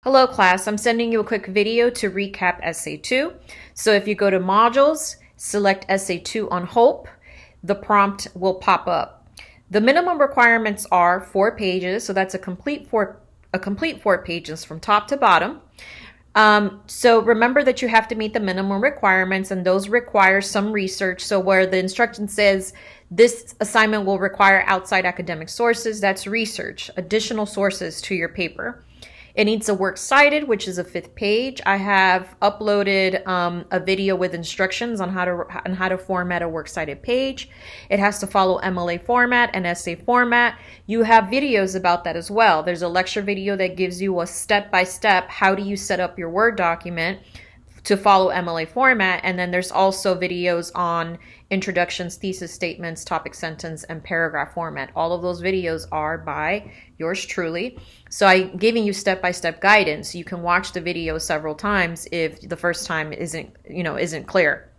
Hello class, I'm sending you a quick video to recap Essay 2. So if you go to Modules, select Essay 2 on Hope, the prompt will pop up. The minimum requirements are 4 pages, so that's a complete four pages from top to bottom. So remember that you have to meet the minimum requirements, and those require some research. So where the instruction says this assignment will require outside academic sources, that's research, additional sources to your paper. It needs a works cited, which is a 5th page. I have uploaded a video with instructions on how to format a works cited page. It has to follow MLA format and essay format. You have videos about that as well. There's a lecture video that gives you a step-by-step how do you set up your Word document to follow MLA format, and then there's also videos on introductions, thesis statements, topic sentence, and paragraph format. All of those videos are by yours truly. So I'm giving you step-by-step guidance. You can watch the video several times if the first time isn't clear.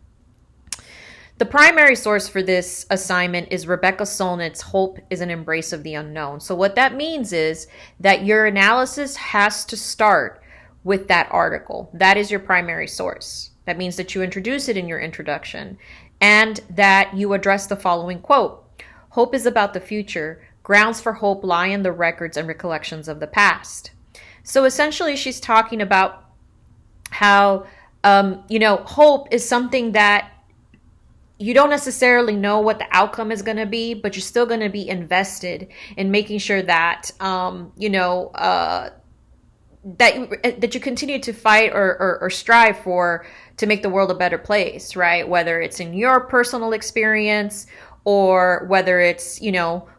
The primary source for this assignment is Rebecca Solnit's Hope is an Embrace of the Unknown. So what that means is that your analysis has to start with that article. That is your primary source. That means that you introduce it in your introduction and that you address the following quote. Hope is about the future. Grounds for hope lie in the records and recollections of the past. So essentially she's talking about how, hope is something that you don't necessarily know what the outcome is going to be, but you're still going to be invested in making sure that, that you continue to fight or strive for to make the world a better place, right? Whether it's in your personal experience or whether it's,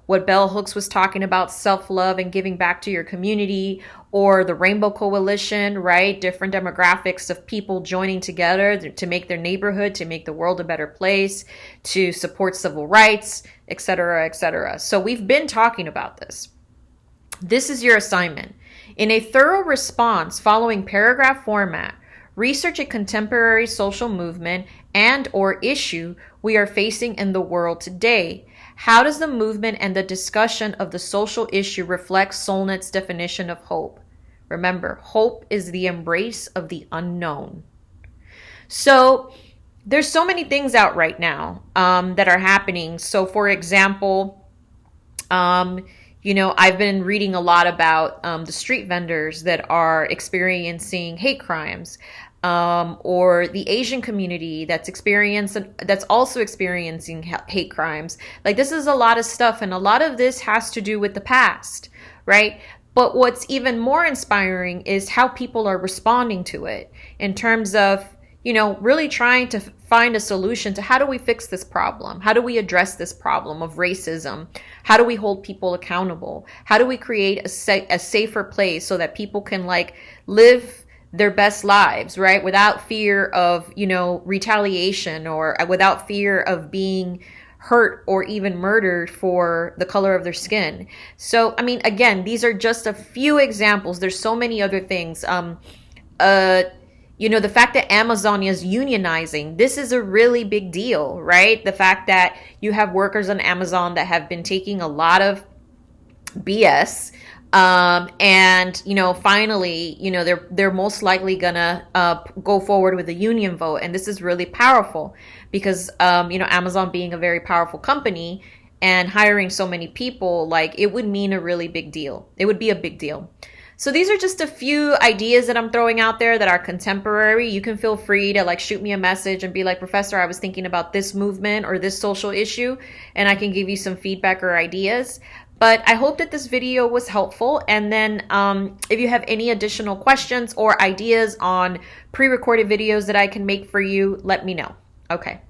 what Bell Hooks was talking about, self-love and giving back to your community, or the Rainbow Coalition, right? Different demographics of people joining together to make their neighborhood, to make the world a better place, to support civil rights, etc., etc. So we've been talking about this. This is your assignment. In a thorough response following paragraph format, research a contemporary social movement and or issue we are facing in the world today. How does the movement and the discussion of the social issue reflect Solnit's definition of hope? Remember, hope is the embrace of the unknown. So there's so many things out right now that are happening. So for example, I've been reading a lot about the street vendors that are experiencing hate crimes, or the Asian community that's also experiencing hate crimes. Like, this is a lot of stuff, and a lot of this has to do with the past, right? But what's even more inspiring is how people are responding to it in terms of, really trying to find a solution to how do we fix this problem? How do we address this problem of racism? How do we hold people accountable? How do we create a safer place so that people can live their best lives, right? Without fear of, retaliation, or without fear of being hurt or even murdered for the color of their skin. So, again, these are just a few examples. There's so many other things. The fact that Amazon is unionizing, this is a really big deal, right? The fact that you have workers on Amazon that have been taking a lot of BS, and finally, they're most likely gonna go forward with a union vote, and this is really powerful because Amazon being a very powerful company and hiring so many people, it would mean a really big deal. It would be a big deal. So these are just a few ideas that I'm throwing out there that are contemporary. You can feel free to shoot me a message and be like, Professor, I was thinking about this movement or this social issue, and I can give you some feedback or ideas. But I hope that this video was helpful. And then if you have any additional questions or ideas on pre-recorded videos that I can make for you, let me know. Okay.